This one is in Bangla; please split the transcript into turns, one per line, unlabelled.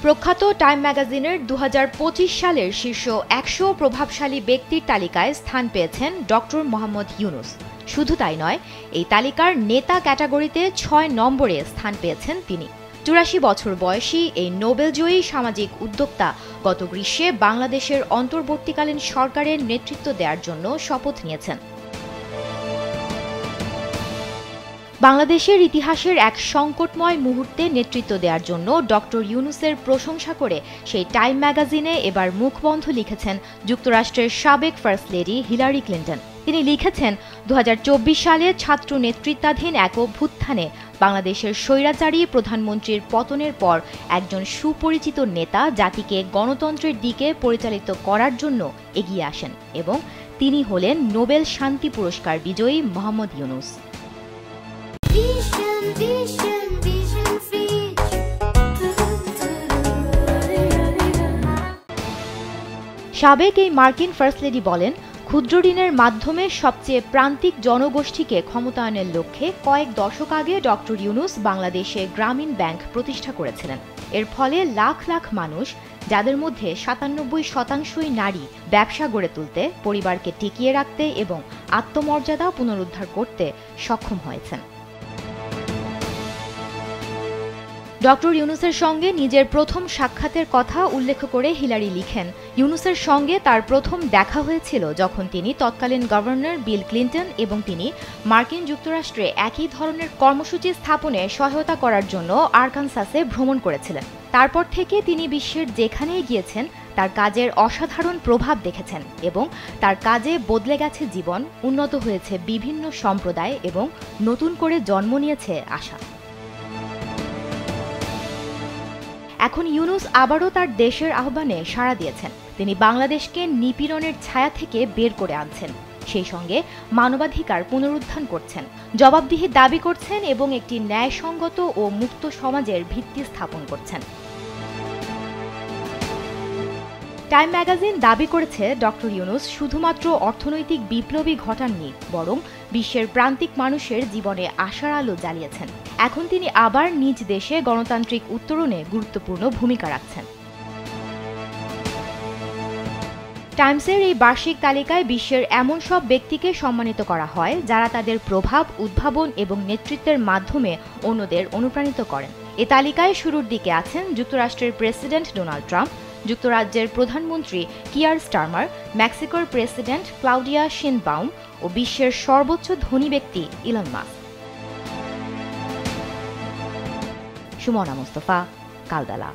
প্রখ্যাত টাইম ম্যাগাজিনের ২০২৫ সালের শীর্ষ ১০০ প্রভাবশালী ব্যক্তির তালিকায় স্থান পেয়েছেন ডক্টর মোহাম্মদ ইউনুস। শুধু তাই নয়, এই তালিকার নেতা ক্যাটাগরিতে ৬ নম্বরে স্থান পেয়েছেন তিনি। ৮৪ বছর বয়সী এই নোবেলজয়ী সামাজিক উদ্যোক্তা গত গ্রীষ্মে বাংলাদেশের অন্তর্বর্তীকালীন সরকারের নেতৃত্ব দেওয়ার জন্য শপথ নিয়েছেন। বাংলাদেশের ইতিহাসের এক সংকটময় মুহূর্তে নেতৃত্ব দেওয়ার জন্য ডক্টর ইউনুসের প্রশংসা করে সেই টাইম ম্যাগাজিনে এবার মুখবন্ধ লিখেছেন যুক্তরাষ্ট্রের সাবেক ফার্স্ট লেডি হিলারি ক্লিন্টন। তিনি লিখেছেন, ২০২৪ সালে ছাত্র নেতৃত্বাধীন এক অভ্যুত্থানে বাংলাদেশের স্বৈরাচারী প্রধানমন্ত্রীর পতনের পর একজন সুপরিচিত নেতা জাতিকে গণতন্ত্রের দিকে পরিচালিত করার জন্য এগিয়ে আসেন এবং তিনি হলেন নোবেল শান্তি পুরস্কার বিজয়ী মোহাম্মদ ইউনুস। সাবেক এই মার্কিন ফার্স্ট লেডি বলেন, ক্ষুদ্র ঋণের মাধ্যমে সবচেয়ে প্রান্তিক জনগোষ্ঠীকে ক্ষমতায়নের লক্ষ্যে কয়েক দশক আগে ডক্টর ইউনুস বাংলাদেশে গ্রামীণ ব্যাংক প্রতিষ্ঠা করেছিলেন। এর ফলে লাখ লাখ মানুষ, যাদের মধ্যে ৯৭% নারী, ব্যবসা গড়ে তুলতে, পরিবারকে টিকিয়ে রাখতে এবং আত্মমর্যাদা পুনরুদ্ধার করতে সক্ষম হয়েছেন। ডক্টর ইউনুসের সঙ্গে নিজের প্রথম সাক্ষাতের কথা উল্লেখ করে হিলারি লিখেন, ইউনুসের সঙ্গে তার প্রথম দেখা হয়েছিল যখন তিনি তৎকালীন গভর্নর বিল ক্লিন্টন এবং তিনি মার্কিন যুক্তরাষ্ট্রে একই ধরনের কর্মসূচি স্থাপনে সহায়তা করার জন্য আরকানসাসে ভ্রমণ করেছিলেন। তারপর থেকে তিনি বিশ্বের যেখানেই গিয়েছেন তার কাজের অসাধারণ প্রভাব দেখেছেন এবং তার কাজে বদলে গেছে জীবন, উন্নত হয়েছে বিভিন্ন সম্প্রদায় এবং নতুন করে জন্ম নিয়েছে আশা। এখন ইউনুস আবারও তার দেশের আহ্বানে সাড়া দিয়েছেন। তিনি বাংলাদেশকে নিপীড়নের ছায়া থেকে বের করে আনছেন, সেই সঙ্গে মানবাধিকার পুনরুত্থান করছেন, জবাবদিহি দাবি করছেন এবং একটি ন্যায়সঙ্গত ও মুক্ত সমাজের ভিত্তি স্থাপন করছেন। টাইম ম্যাগাজিন দাবি করেছে, ডক্টর ইউনুস শুধুমাত্র অর্থনৈতিক বিপ্লবী ঘটাননি, বরং বিশ্বের প্রান্তিক মানুষের জীবনে আশার আলো জ্বালিয়েছেন। এখন তিনি আবার নিজ দেশে গণতান্ত্রিক উত্তরণে গুরুত্বপূর্ণ ভূমিকা রাখছেন। টাইমসের এই বার্ষিক তালিকায় বিশ্বের এমন সব ব্যক্তিকে সম্মানিত করা হয় যারা তাদের প্রভাব, উদ্ভাবন এবং নেতৃত্বের মাধ্যমে অন্যদের অনুপ্রাণিত করেন। এ তালিকায় শুরুর দিকে আছেন যুক্তরাষ্ট্রের প্রেসিডেন্ট ডোনাল্ড ট্রাম্প, যুক্তরাজ্যের প্রধানমন্ত্রী কিয়ার স্টারমার, মেক্সিকোর প্রেসিডেন্ট ক্লাউডিয়া শিনবাউম ও বিশ্বের সর্বোচ্চ ধনী ব্যক্তি ইলন মাস্ক। সুমনা মুস্তফা, কালবেলা।